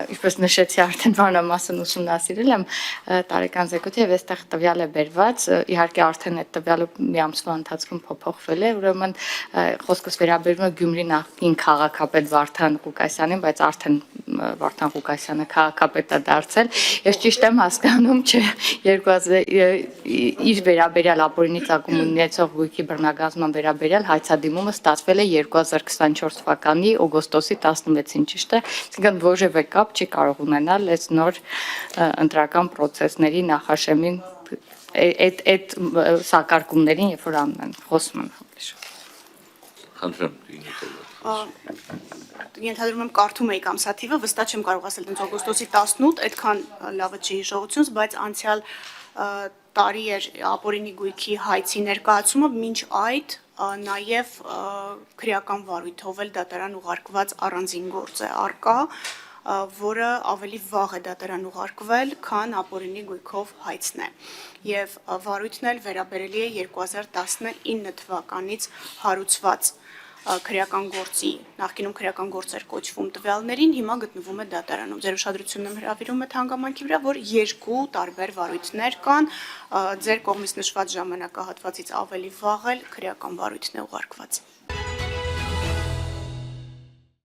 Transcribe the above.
ինչպես նշեցի արդեն մանրամասն ուսումնասիրել եմ տարեկան զեկույցը եւ այստեղ տվյալ է բերված, իհարկե արդեն այդ տվյալը մի ամսվա ընթացքում փոփոխվել է, ուրեմն խոսքս վերաբերում է Գյումրի նախկին քաղաքապետ Վարդան Ղուկասյանին, բայց արդեն Վարդան Ղուկասյանը քաղաքապետ է դարձել։ Ես ճիշտ եմ հասկանում, չէ, 2000 իր վերաբերյալ ապօրինի ծագում ունեցող գույքի բռնագազման վերաբերյալ հայցադիմումը ստացվել է 2024 թվականի օգոստոսի 16-ին, ճիշտ է, այսինքն որևէ կապ չի կարող ունենալ այս նոր ընտրական process-ների նախաշեմին այդ սակարկումներին, երբ որ անում են, խոսում են։ Ենթադրում եմ կարդում էիք ամսաթիվը, վստահ չեմ կարող ասել դենց օգոստոսի 18, այդքան լավը չի հիշողությունս, բայց անցյալ տարի էր ապօրինի գույքի հայցի ներկայացումը, մինչ այդ նաև քրեական վարույթով էլ դատարան ուղարկված առանձին գործ է առկա, որը ավելի վաղ է դատարան ուղարկվել, քան ապօրինի գույքով հայցն է, և վարույթն էլ վերաբերելի է 2019 թվականից հարուցված քրեական գործի, նախկինում քրեական գործ էր կոչվում տվյալներին, հիմա գտնվում է դատարանում։ Ձեր ուշադրությունն հրավիրում եմ հանգամանքի վրա, որ երկու տարբեր վարույթներ կան, ձեր կողմից նշված ժամանակահատվածից ավելի վաղ էլ քրեական վարույթն է ուղարկված։